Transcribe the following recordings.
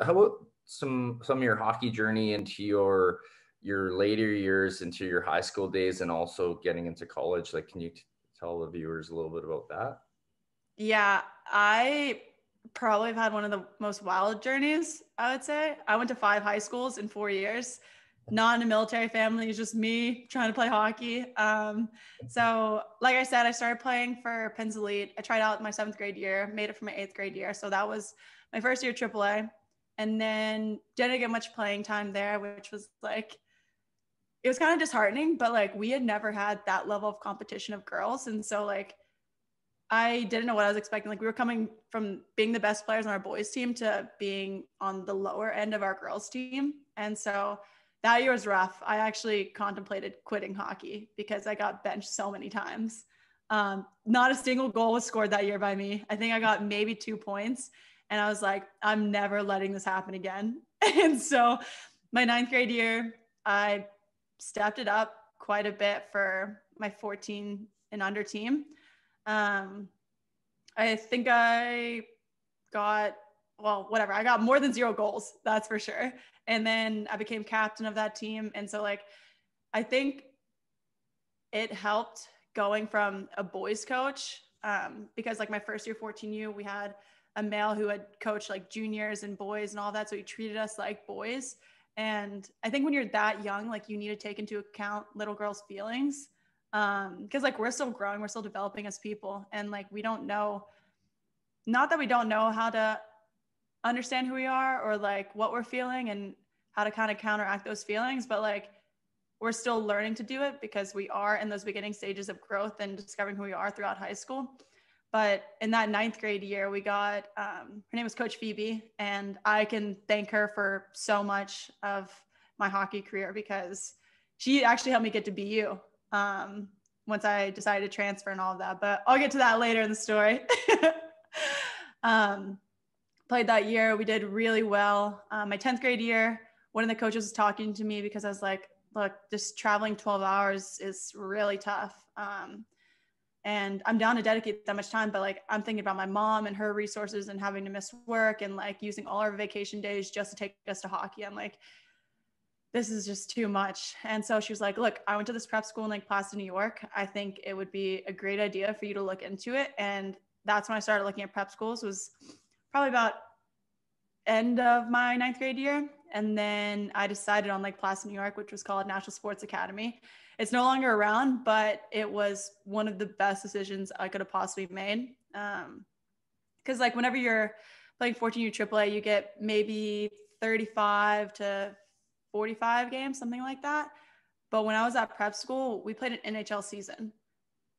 about some of your hockey journey into your later years, into your high school days, and also getting into college? Like, can you tell the viewers a little bit about that? Yeah, I probably have had one of the most wild journeys, I would say. I went to 5 high schools in 4 years. Not in a military family, it's just me trying to play hockey. So like I said, I started playing for Pens Elite. I tried out my 7th grade year, made it for my 8th grade year. So that was my first year AAA. And then didn't get much playing time there, which was like, it was kind of disheartening, but like we had never had that level of competition of girls. And so like, I didn't know what I was expecting. Like we were coming from being the best players on our boys team to being on the lower end of our girls team. And so that year was rough. I actually contemplated quitting hockey because I got benched so many times. Not a single goal was scored that year by me. I think I got maybe 2 points. And I was like, I'm never letting this happen again. And so my 9th grade year, I stepped it up quite a bit for my 14 and under team. I think I got, well, whatever. I got more than 0 goals, that's for sure. And then I became captain of that team. And so like, I think it helped going from a boys coach, because like my first year 14U, we had a male who had coached like juniors and boys and all that. So he treated us like boys. And I think when you're that young, like you need to take into account little girls' feelings. Because like we're still growing, we're still developing as people. And like we don't know, not that we don't know how to understand who we are or like what we're feeling and how to kind of counteract those feelings, but like we're still learning to do it because we are in those beginning stages of growth and discovering who we are throughout high school. But in that 9th grade year, we got, her name was Coach Phoebe, and I can thank her for so much of my hockey career because she actually helped me get to BU once I decided to transfer and all of that. But I'll get to that later in the story. Played that year. We did really well. My 10th grade year, one of the coaches was talking to me because I was like, look, just traveling 12 hours is really tough. And I'm down to dedicate that much time, but like I'm thinking about my mom and her resources and having to miss work and like using all our vacation days just to take us to hockey. I'm like, this is just too much. And so she was like, look, I went to this prep school in Lake Placid, New York. I think it would be a great idea for you to look into it. And that's when I started looking at prep schools. It was probably about end of my 9th grade year. And then I decided on Lake Placid, New York, which was called National Sports Academy. It's no longer around, but it was one of the best decisions I could have possibly made. Because like whenever you're playing 14U AAA, you get maybe 35 to 45 games, something like that. But when I was at prep school, we played an NHL season,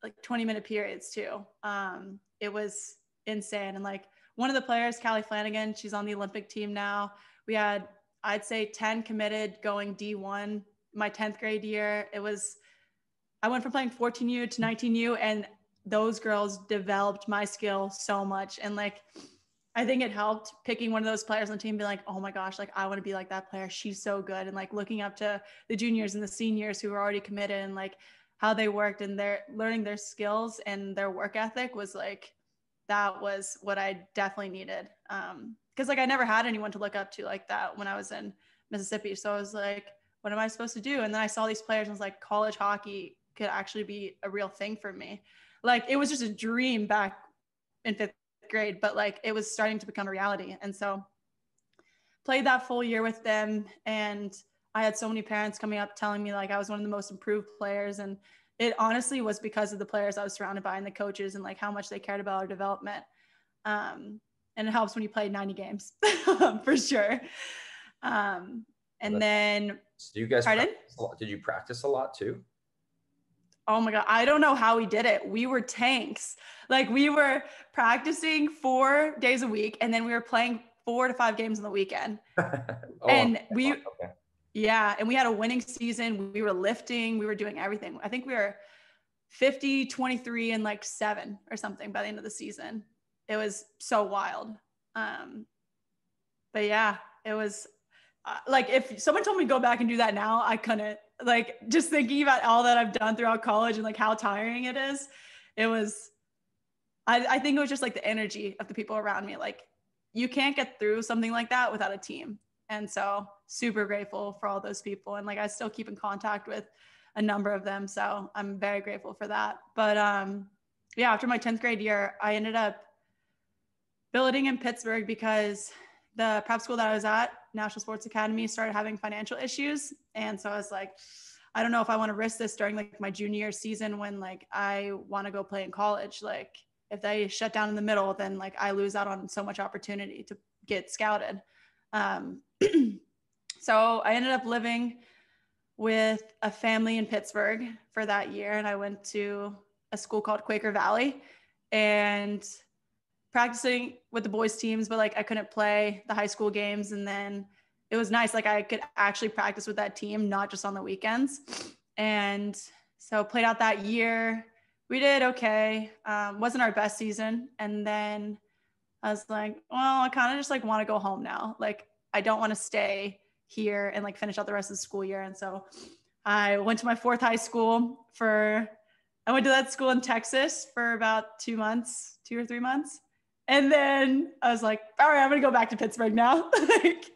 like 20-minute periods too. It was insane. And like one of the players, Callie Flanagan, she's on the Olympic team now. We had, I'd say 10 committed going D1 my 10th grade year. I went from playing 14U to 19U, and those girls developed my skill so much. And like, I think it helped picking one of those players on the team, be like, oh my gosh, like I want to be like that player. She's so good. And like looking up to the juniors and the seniors who were already committed and like how they worked and their learning their skills and their work ethic was like, that was what I definitely needed. Cause like I never had anyone to look up to like that when I was in Mississippi. So I was like, what am I supposed to do? And then I saw these players and was like, college hockey could actually be a real thing for me. Like it was just a dream back in 5th grade, but like it was starting to become a reality. And so played that full year with them. And I had so many parents coming up telling me like I was one of the most improved players. And it honestly was because of the players I was surrounded by and the coaches and like how much they cared about our development. And it helps when you play 90 games for sure. And then, so you guys practice a lot? Did you practice a lot too? Oh my God, I don't know how we did it. We were tanks. Like we were practicing 4 days a week, and then we were playing 4 to 5 games on the weekend. And yeah, and we had a winning season. We were lifting, we were doing everything. I think we were 50, 23, and like 7 or something by the end of the season. It was so wild. But yeah, it was like if someone told me to go back and do that now, I couldn't. Like just thinking about all that I've done throughout college and like how tiring it is, it was, I think it was just like the energy of the people around me. Like you can't get through something like that without a team. And so super grateful for all those people. And like, I still keep in contact with a number of them. So I'm very grateful for that. But yeah, after my 10th grade year, I ended up billeting in Pittsburgh because the prep school that I was at, National Sports Academy, started having financial issues. And so I was like, I don't know if I want to risk this during like my junior year season when like I want to go play in college. Like if they shut down in the middle, then like I lose out on so much opportunity to get scouted. So I ended up living with a family in Pittsburgh for that year. And I went to a school called Quaker Valley and practicing with the boys teams, but like I couldn't play the high school games. And then it was nice. Like I could actually practice with that team, not just on the weekends. And so played out that year. We did okay. Wasn't our best season. And then I was like, well, I kind of just like want to go home now. Like I don't want to stay here and like finish out the rest of the school year. And so I went to my fourth high school I went to that school in Texas for about 2 or 3 months. And then I was like, all right, I'm going to go back to Pittsburgh now. Like,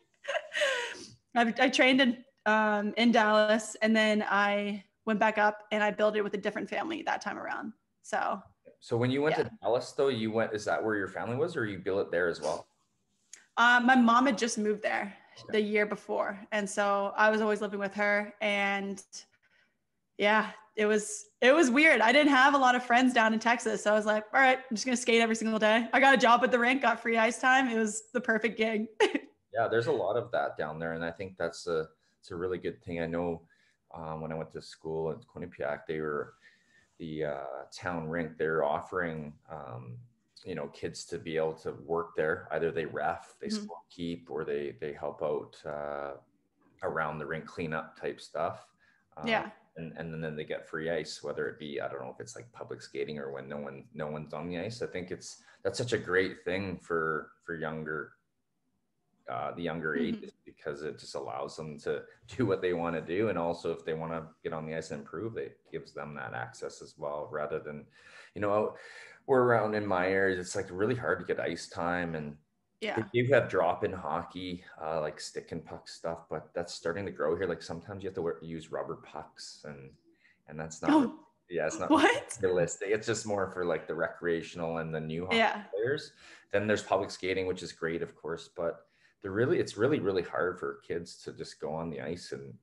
I trained in Dallas, and then I went back up and I built it with a different family that time around. So when you went to Dallas though, is that where your family was, or you built it there as well? My mom had just moved there the year before. And so I was always living with her, and yeah, it was weird. I didn't have a lot of friends down in Texas. So I was like, all right, I'm just going to skate every single day. I got a job at the rink, got free ice time. It was the perfect gig. Yeah, there's a lot of that down there. And I think it's a really good thing. I know when I went to school at Quinnipiac, they were the town rink. They're offering, kids to be able to work there. Either they ref, they score keep, or they help out around the rink cleanup type stuff. Yeah. And then they get free ice, whether it be, I don't know if it's like public skating or when no one's on the ice. I think that's such a great thing for younger, the younger ages, because it just allows them to do what they want to do. And also if they want to get on the ice and improve, it gives them that access as well, rather than, we're around in my area, it's like really hard to get ice time. And yeah, they do have drop-in hockey, like stick and puck stuff, but that's starting to grow here. Like sometimes you have to use rubber pucks, and that's not, it's not realistic. It's just more for like the recreational and the new hockey players. Then there's public skating, which is great, of course, but it's really, really hard for kids to just go on the ice and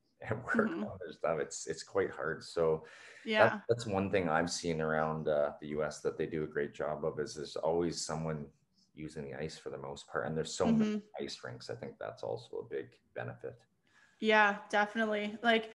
work on their stuff. It's quite hard. So yeah, that's one thing I've seen around the US that they do a great job of, is there's always someone using the ice for the most part. And there's so many ice rinks. I think that's also a big benefit. Yeah, definitely. Like